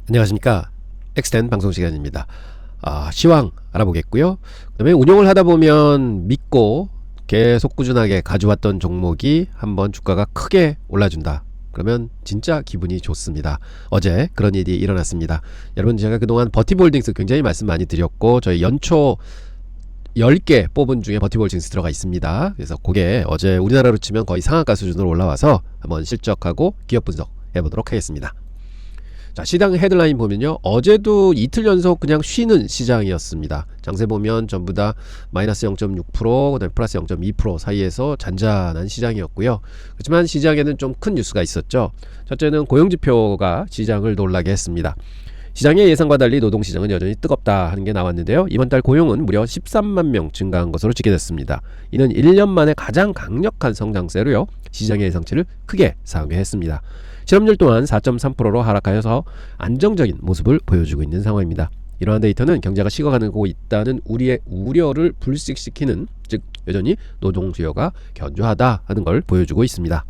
안녕하십니까. 엑스텐 방송 시간입니다. 시황 알아보겠고요. 그 다음에 운용을 하다 보면 믿고 계속 꾸준하게 가져왔던 종목이 한번 주가가 크게 올라준다. 그러면 진짜 기분이 좋습니다. 어제 그런 일이 일어났습니다. 여러분, 제가 그동안 버티볼딩스 굉장히 말씀 많이 드렸고, 저희 연초 10개 뽑은 중에 버티볼딩스 들어가 있습니다. 그래서 그게 어제 우리나라로 치면 거의 상한가 수준으로 올라와서 한번 실적하고 기업 분석 해보도록 하겠습니다. 자, 시장 헤드라인 보면요, 어제도 이틀 연속 그냥 쉬는 시장이었습니다. 장세 보면 전부 다 마이너스 0.6%, 그다음에 플러스 0.2% 사이에서 잔잔한 시장이었고요. 그렇지만 시장에는 좀 큰 뉴스가 있었죠. 첫째는 고용지표가 시장을 놀라게 했습니다. 시장의 예상과 달리 노동시장은 여전히 뜨겁다 하는 게 나왔는데요, 이번 달 고용은 무려 13만 명 증가한 것으로 집계됐습니다. 이는 1년 만에 가장 강력한 성장세로요, 시장의 예상치를 크게 상회했습니다. 실업률 또한 4.3%로 하락하여서 안정적인 모습을 보여주고 있는 상황입니다. 이러한 데이터는 경제가 식어가고 있다는 우리의 우려를 불식시키는, 즉 여전히 노동 수요가 견조하다 하는 걸 보여주고 있습니다.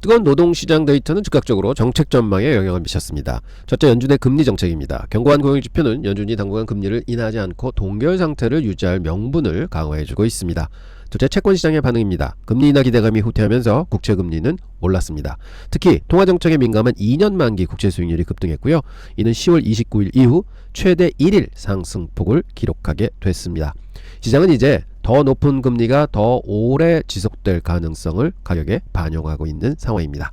뜨거운 노동시장 데이터는 즉각적으로 정책 전망에 영향을 미쳤습니다. 첫째, 연준의 금리 정책입니다. 견고한 고용지표는 연준이 당분간 금리를 인하지 않고 동결 상태를 유지할 명분을 강화해주고 있습니다. 둘째, 채권시장의 반응입니다. 금리 인하 기대감이 후퇴하면서 국채금리는 올랐습니다. 특히 통화정책에 민감한 2년 만기 국채 수익률이 급등했고요. 이는 10월 29일 이후 최대 1일 상승폭을 기록하게 됐습니다. 시장은 이제 더 높은 금리가 더 오래 지속될 가능성을 가격에 반영하고 있는 상황입니다.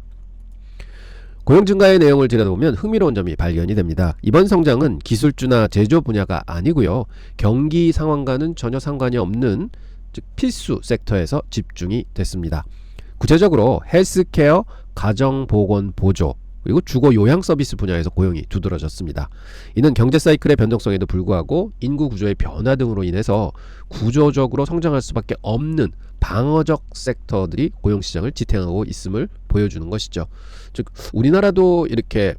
고용 증가의 내용을 들여다보면 흥미로운 점이 발견이 됩니다. 이번 성장은 기술주나 제조 분야가 아니고요, 경기 상황과는 전혀 상관이 없는, 즉 필수 섹터에서 집중이 됐습니다. 구체적으로 헬스케어, 가정보건보조, 그리고 주거 요양 서비스 분야에서 고용이 두드러졌습니다. 이는 경제 사이클의 변동성에도 불구하고 인구 구조의 변화 등으로 인해서 구조적으로 성장할 수밖에 없는 방어적 섹터들이 고용시장을 지탱하고 있음을 보여주는 것이죠. 즉 우리나라도 이렇게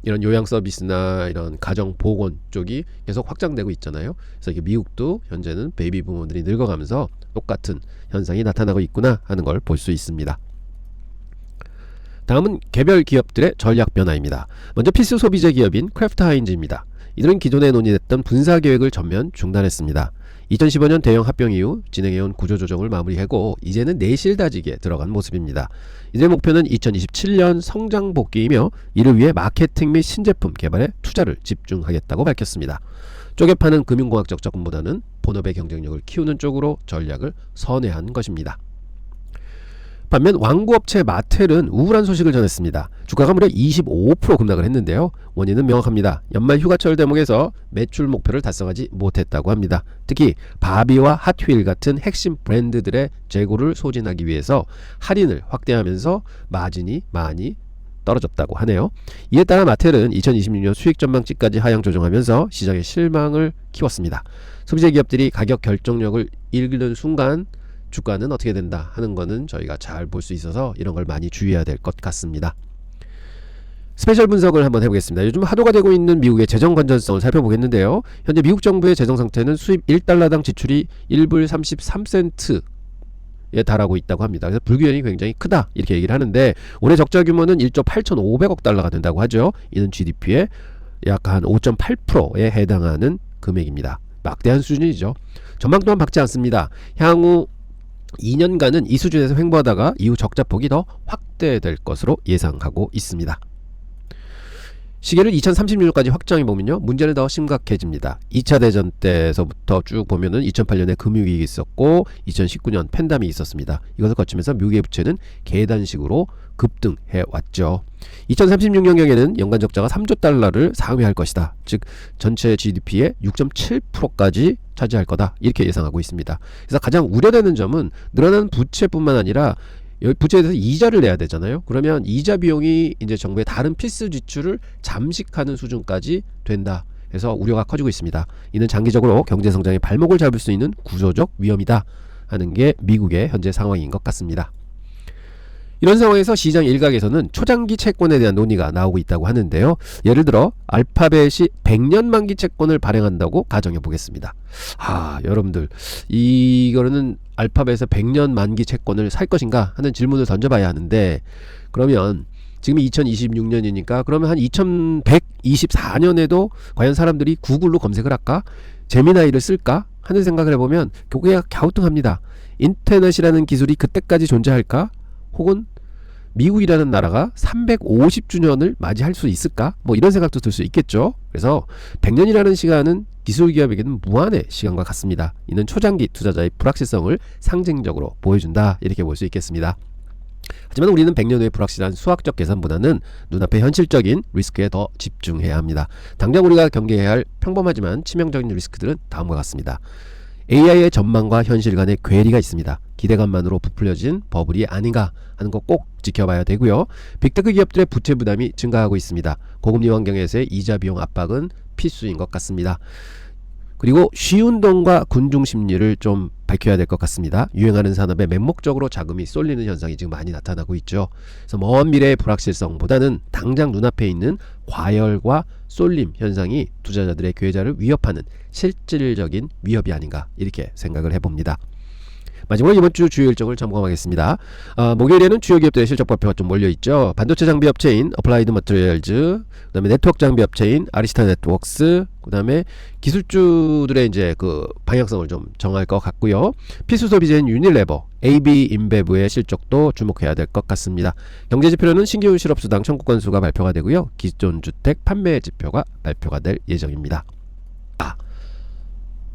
이런 요양 서비스나 이런 가정 보건 쪽이 계속 확장되고 있잖아요. 그래서 이게 미국도 현재는 베이비 부모들이 늙어가면서 똑같은 현상이 나타나고 있구나 하는 걸 볼 수 있습니다. 다음은 개별 기업들의 전략 변화입니다. 먼저 필수 소비재 기업인 크래프트 하인즈입니다. 이들은 기존에 논의됐던 분사 계획을 전면 중단했습니다. 2015년 대형 합병 이후 진행해온 구조조정을 마무리하고 이제는 내실 다지기에 들어간 모습입니다. 이들의 목표는 2027년 성장 복귀이며 이를 위해 마케팅 및 신제품 개발에 투자를 집중하겠다고 밝혔습니다. 쪼개 파는 금융공학적 접근보다는 본업의 경쟁력을 키우는 쪽으로 전략을 선회한 것입니다. 반면 완구업체 마텔은 우울한 소식을 전했습니다. 주가가 무려 25% 급락을 했는데요. 원인은 명확합니다. 연말 휴가철 대목에서 매출 목표를 달성하지 못했다고 합니다. 특히 바비와 핫휠 같은 핵심 브랜드들의 재고를 소진하기 위해서 할인을 확대하면서 마진이 많이 떨어졌다고 하네요. 이에 따라 마텔은 2026년 수익 전망치까지 하향 조정하면서 시장의 실망을 키웠습니다. 소비재 기업들이 가격 결정력을 잃는 순간 주가는 어떻게 된다 하는 거는 저희가 잘 볼 수 있어서 이런 걸 많이 주의해야 될 것 같습니다. 스페셜 분석을 한번 해보겠습니다. 요즘 화두가 되고 있는 미국의 재정 건전성을 살펴보겠는데요. 현재 미국 정부의 재정 상태는 수입 1달러당 지출이 1불 33센트에 달하고 있다고 합니다. 그래서 불균형이 굉장히 크다 이렇게 얘기를 하는데, 올해 적자 규모는 1조 8,500억 달러가 된다고 하죠. 이는 GDP의 약 한 5.8%에 해당하는 금액입니다. 막대한 수준이죠. 전망 또한 밝지 않습니다. 향후 2년간은 이 수준에서 횡보하다가 이후 적자폭이 더 확대될 것으로 예상하고 있습니다. 시계를 2036년까지 확장해보면요, 문제는 더 심각해집니다. 2차 대전 때서부터 쭉 보면은 2008년에 금융위기 있었고 2019년 팬데믹이 있었습니다. 이것을 거치면서 미국의 부채는 계단식으로 급등해왔죠. 2036년경에는 연간 적자가 3조 달러를 상회할 것이다. 즉 전체 GDP의 6.7%까지 차지할 거다 이렇게 예상하고 있습니다. 그래서 가장 우려되는 점은 늘어나는 부채뿐만 아니라 부채에 대해서 이자를 내야 되잖아요. 그러면 이자 비용이 이제 정부의 다른 필수 지출을 잠식하는 수준까지 된다. 해서 우려가 커지고 있습니다. 이는 장기적으로 경제 성장의 발목을 잡을 수 있는 구조적 위험이다 하는 게 미국의 현재 상황인 것 같습니다. 이런 상황에서 시장 일각에서는 초장기 채권에 대한 논의가 나오고 있다고 하는데요. 예를 들어 알파벳이 100년 만기 채권을 발행한다고 가정해 보겠습니다. 여러분들 이거는 알파벳에서 100년 만기 채권을 살 것인가 하는 질문을 던져봐야 하는데, 그러면 지금이 2026년이니까 그러면 한 2124년에도 과연 사람들이 구글로 검색을 할까? 제미나이를 쓸까? 하는 생각을 해보면 그게 갸우뚱합니다. 인터넷이라는 기술이 그때까지 존재할까? 혹은 미국이라는 나라가 350주년을 맞이할 수 있을까? 뭐 이런 생각도 들 수 있겠죠. 그래서 100년이라는 시간은 기술 기업에게는 무한의 시간과 같습니다. 이는 초장기 투자자의 불확실성을 상징적으로 보여준다, 이렇게 볼 수 있겠습니다. 하지만 우리는 100년 후의 불확실한 수학적 계산보다는 눈앞의 현실적인 리스크에 더 집중해야 합니다. 당장 우리가 경계해야 할 평범하지만 치명적인 리스크들은 다음과 같습니다. AI의 전망과 현실 간의 괴리가 있습니다. 기대감만으로 부풀려진 버블이 아닌가 하는 거 꼭 지켜봐야 되고요. 빅테크 기업들의 부채 부담이 증가하고 있습니다. 고금리 환경에서의 이자 비용 압박은 필수인 것 같습니다. 그리고 쉬운 돈과 군중 심리를 좀 밝혀야 될 것 같습니다. 유행하는 산업에 맹목적으로 자금이 쏠리는 현상이 지금 많이 나타나고 있죠. 그래서 먼 미래의 불확실성보다는 당장 눈앞에 있는 과열과 쏠림 현상이 투자자들의 계좌를 위협하는 실질적인 위협이 아닌가, 이렇게 생각을 해봅니다. 마지막으로 이번 주 주요 일정을 점검하겠습니다. 목요일에는 주요 기업들의 실적 발표가 좀 몰려있죠. 반도체 장비 업체인 어플라이드 머티리얼즈, 그 다음에 네트워크 장비 업체인 아리스타 네트워크스, 그 다음에 기술주들의 이제 그 방향성을 좀 정할 것 같고요. 필수 소비재인 유니레버, AB 인베브의 실적도 주목해야 될 것 같습니다. 경제지표로는 신규 실업수당 청구 건수가 발표가 되고요. 기존 주택 판매 지표가 발표가 될 예정입니다.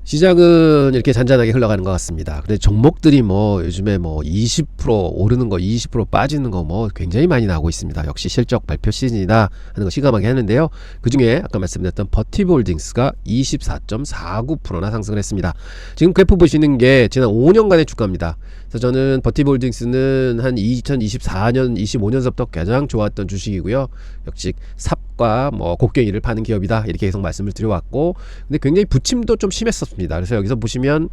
시장은 이렇게 잔잔하게 흘러가는 것 같습니다. 근데 종목들이 뭐 요즘에 뭐 20% 오르는 거, 20% 빠지는 거 뭐 굉장히 많이 나오고 있습니다. 역시 실적 발표 시즌이다 하는 거 시감하게 하는데요. 그 중에 아까 말씀드렸던 버티브 홀딩스가 24.49%나 상승을 했습니다. 지금 그래프 보시는 게 지난 5년간의 주가입니다. 그래서 저는 버티브 홀딩스는 한 2024년, 25년서부터 가장 좋았던 주식이고요. 역시 삽과 뭐 곡괭이를 파는 기업이다, 이렇게 계속 말씀을 드려왔고, 근데 굉장히 부침도 좀 심했었습니다. 그래서 여기서 보시면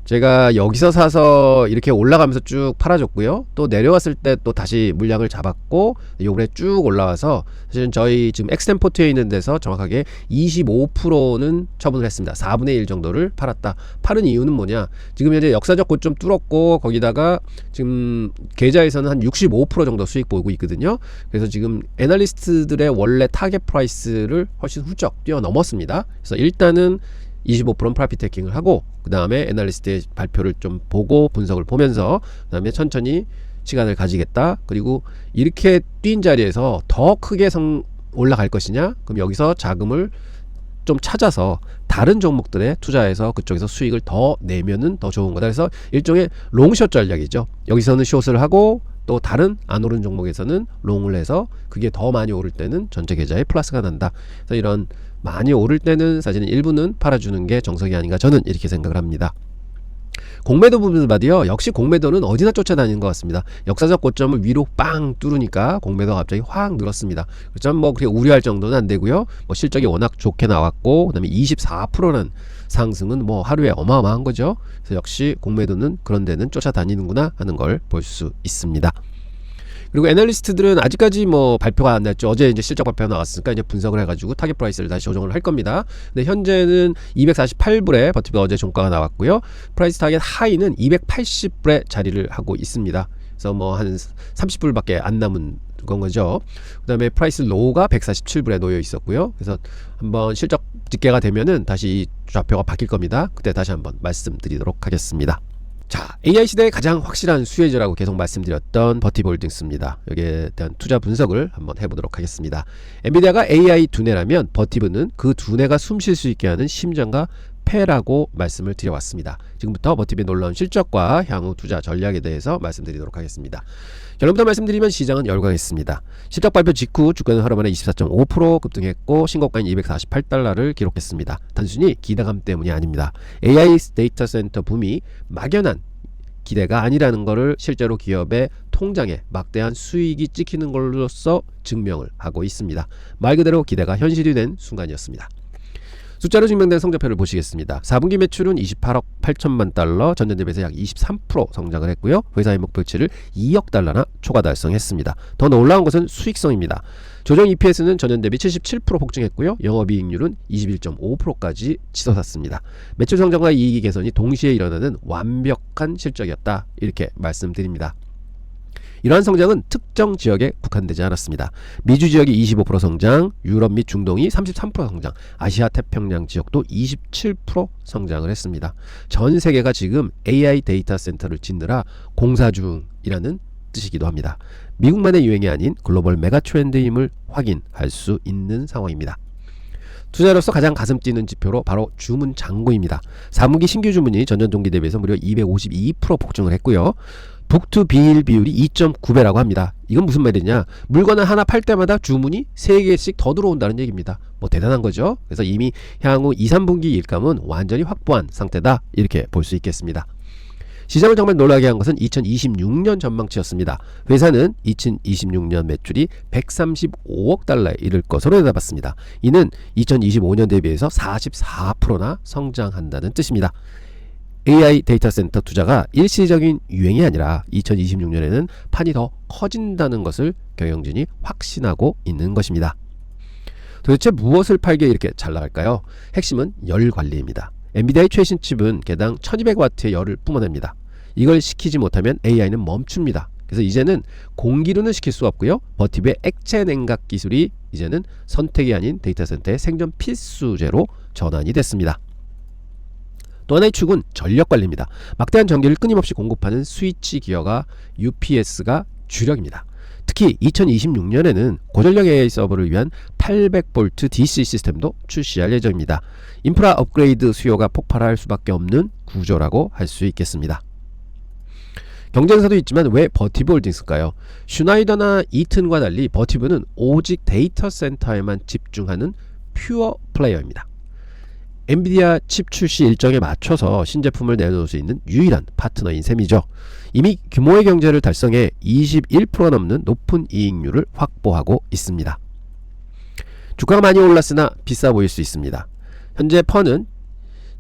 제가 여기서 사서 이렇게 올라가면서 쭉 팔아줬고요. 또 내려왔을 때 또 다시 물량을 잡았고, 요번에 쭉 올라와서 사실은 저희 지금 엑스템포트에 있는 데서 정확하게 25%는 처분을 했습니다. 4분의 1 정도를 팔았다. 팔은 이유는 뭐냐? 지금 현재 역사적 고점 뚫었고, 거기다가 지금 계좌에서는 한 65% 정도 수익 보이고 있거든요. 그래서 지금 애널리스트들의 원래 타겟 프라이스를 훨씬 훌쩍 뛰어넘었습니다. 그래서 일단은 25%는 프라핏 테이킹을 하고, 그 다음에 애널리스트의 발표를 좀 보고 분석을 보면서 그 다음에 천천히 시간을 가지겠다. 그리고 이렇게 뛴 자리에서 더 크게 올라갈 것이냐, 그럼 여기서 자금을 좀 찾아서 다른 종목들에 투자해서 그쪽에서 수익을 더 내면은 더 좋은 거다. 그래서 일종의 롱숏 전략이죠. 여기서는 숏을 하고 또 다른 안 오른 종목에서는 롱을 해서 그게 더 많이 오를 때는 전체 계좌에 플러스가 난다. 그래서 이런 많이 오를 때는 사실은 일부는 팔아주는 게 정석이 아닌가, 저는 이렇게 생각을 합니다. 공매도 부분을 봐도요, 역시 공매도는 어디나 쫓아다니는 것 같습니다. 역사적 고점을 위로 빵 뚫으니까 공매도가 갑자기 확 늘었습니다. 그렇지만 뭐 그렇게 우려할 정도는 안 되고요. 뭐 실적이 워낙 좋게 나왔고, 그 다음에 24%는 상승은 뭐 하루에 어마어마한 거죠. 그래서 역시 공매도는 그런 데는 쫓아다니는구나 하는 걸 볼 수 있습니다. 그리고 애널리스트들은 아직까지 뭐 발표가 안 났죠. 어제 이제 실적 발표가 나왔으니까 이제 분석을 해가지고 타겟 프라이스를 다시 조정을 할 겁니다. 근데 현재는 248불에 버티브 어제 종가가 나왔고요. 프라이스 타겟 하이는 280불에 자리를 하고 있습니다. 그래서 뭐 한 30불밖에 안 남은 건 거죠. 그 다음에 프라이스 로우가 147불에 놓여 있었고요. 그래서 한번 실적 집계가 되면은 다시 이 좌표가 바뀔 겁니다. 그때 다시 한번 말씀드리도록 하겠습니다. 자, AI 시대의 가장 확실한 수혜자라고 계속 말씀드렸던 버티브 홀딩스입니다. 여기에 대한 투자 분석을 한번 해보도록 하겠습니다. 엔비디아가 AI 두뇌라면 버티브는 그 두뇌가 숨 쉴 수 있게 하는 심장과 폐라고 말씀을 드려왔습니다. 지금부터 버티브의 놀라운 실적과 향후 투자 전략에 대해서 말씀드리도록 하겠습니다. 결론부터 말씀드리면 시장은 열광했습니다. 실적 발표 직후 주가는 하루 만에 24.5% 급등했고 신고가인 248달러를 기록했습니다. 단순히 기대감 때문이 아닙니다. AI 데이터 센터 붐이 막연한 기대가 아니라는 것을 실제로 기업의 통장에 막대한 수익이 찍히는 걸로써 증명을 하고 있습니다. 말 그대로 기대가 현실이 된 순간이었습니다. 숫자로 증명된 성적표를 보시겠습니다. 4분기 매출은 28억 8천만 달러, 전년 대비해서 약 23% 성장을 했고요. 회사의 목표치를 2억 달러나 초과 달성했습니다. 더 놀라운 것은 수익성입니다. 조정 EPS는 전년 대비 77% 폭증했고요. 영업이익률은 21.5%까지 치솟았습니다. 매출 성장과 이익 개선이 동시에 일어나는 완벽한 실적이었다, 이렇게 말씀드립니다. 이러한 성장은 특정 지역에 국한되지 않았습니다. 미주 지역이 25% 성장, 유럽 및 중동이 33% 성장, 아시아 태평양 지역도 27% 성장을 했습니다. 전 세계가 지금 AI 데이터 센터를 짓느라 공사 중이라는 뜻이기도 합니다. 미국만의 유행이 아닌 글로벌 메가 트렌드임을 확인할 수 있는 상황입니다. 투자로서 가장 가슴 뛰는 지표로 바로 주문 잔고입니다. 4분기 신규 주문이 전년 동기 대비해서 무려 252% 폭증을 했고요. 북투비일 비율이 2.9배라고 합니다. 이건 무슨 말이냐? 물건을 하나 팔 때마다 주문이 3개씩 더 들어온다는 얘기입니다. 뭐 대단한 거죠. 그래서 이미 향후 2, 3분기 일감은 완전히 확보한 상태다, 이렇게 볼 수 있겠습니다. 시장을 정말 놀라게 한 것은 2026년 전망치였습니다. 회사는 2026년 매출이 135억 달러에 이를 것으로 내다봤습니다. 이는 2025년 대비해서 44%나 성장한다는 뜻입니다. AI 데이터 센터 투자가 일시적인 유행이 아니라 2026년에는 판이 더 커진다는 것을 경영진이 확신하고 있는 것입니다. 도대체 무엇을 팔기에 이렇게 잘 나갈까요? 핵심은 열 관리입니다. 엔비디아의 최신 칩은 개당 1200W의 열을 뿜어냅니다. 이걸 시키지 못하면 AI는 멈춥니다. 그래서 이제는 공기로는 시킬 수 없고요. 버티브의 액체 냉각 기술이 이제는 선택이 아닌 데이터 센터의 생존 필수제로 전환이 됐습니다. 또 하나의 축은 전력 관리입니다. 막대한 전기를 끊임없이 공급하는 스위치 기어가 UPS가 주력입니다. 특히 2026년에는 고전력 AI 서버를 위한 800V DC 시스템도 출시할 예정입니다. 인프라 업그레이드 수요가 폭발할 수밖에 없는 구조라고 할 수 있겠습니다. 경쟁사도 있지만 왜 버티브 홀딩스일까요? 슈나이더나 이튼과 달리 버티브는 오직 데이터 센터에만 집중하는 퓨어 플레이어입니다. 엔비디아 칩 출시 일정에 맞춰서 신제품을 내놓을 수 있는 유일한 파트너인 셈이죠. 이미 규모의 경제를 달성해 21%가 넘는 높은 이익률을 확보하고 있습니다. 주가가 많이 올랐으나 비싸 보일 수 있습니다. 현재 펀은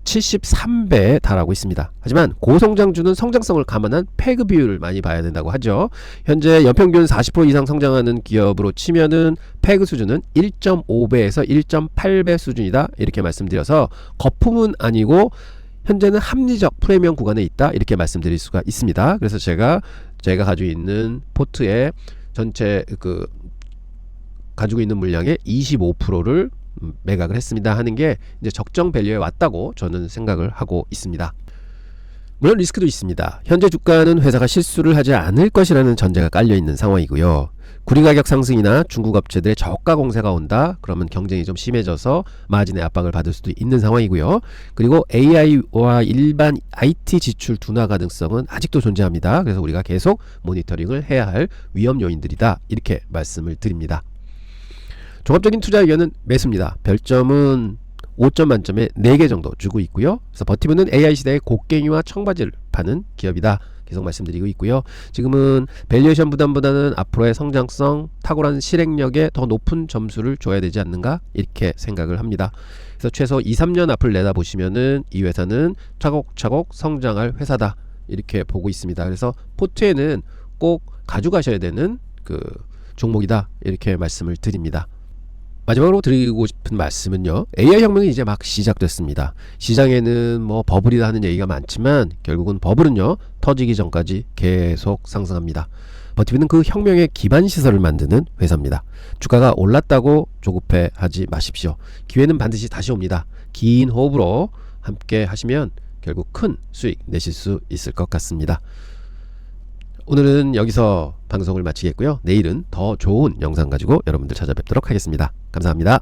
73배에 달하고 있습니다. 하지만 고성장주는 성장성을 감안한 패그 비율을 많이 봐야 된다고 하죠. 현재 연평균 40% 이상 성장하는 기업으로 치면은 패그 수준은 1.5배에서 1.8배 수준이다, 이렇게 말씀드려서 거품은 아니고 현재는 합리적 프리미엄 구간에 있다, 이렇게 말씀드릴 수가 있습니다. 그래서 제가 가지고 있는 포트의 전체 가지고 있는 물량의 25%를 매각을 했습니다 하는 게 이제 적정 밸류에 왔다고 저는 생각을 하고 있습니다. 물론 리스크도 있습니다. 현재 주가는 회사가 실수를 하지 않을 것이라는 전제가 깔려 있는 상황이고요. 구리 가격 상승이나 중국 업체들의 저가 공세가 온다, 그러면 경쟁이 좀 심해져서 마진의 압박을 받을 수도 있는 상황이고요. 그리고 AI와 일반 IT 지출 둔화 가능성은 아직도 존재합니다. 그래서 우리가 계속 모니터링을 해야 할 위험 요인들이다, 이렇게 말씀을 드립니다. 종합적인 투자 의견은 매수입니다. 별점은 5점 만점에 4개 정도 주고 있고요. 그래서 버티브는 AI 시대의 곡괭이와 청바지를 파는 기업이다, 계속 말씀드리고 있고요. 지금은 밸류에이션 부담보다는 앞으로의 성장성, 탁월한 실행력에 더 높은 점수를 줘야 되지 않는가, 이렇게 생각을 합니다. 그래서 최소 2, 3년 앞을 내다보시면은 이 회사는 차곡차곡 성장할 회사다, 이렇게 보고 있습니다. 그래서 포트에는 꼭 가져가셔야 되는 종목이다, 이렇게 말씀을 드립니다. 마지막으로 드리고 싶은 말씀은요, AI 혁명이 이제 막 시작됐습니다. 시장에는 뭐 버블이다 하는 얘기가 많지만 결국은 버블은요, 터지기 전까지 계속 상승합니다. 버티브는 그 혁명의 기반 시설을 만드는 회사입니다. 주가가 올랐다고 조급해 하지 마십시오. 기회는 반드시 다시 옵니다. 긴 호흡으로 함께 하시면 결국 큰 수익 내실 수 있을 것 같습니다. 오늘은 여기서 방송을 마치겠고요. 내일은 더 좋은 영상 가지고 여러분들 찾아뵙도록 하겠습니다. 감사합니다.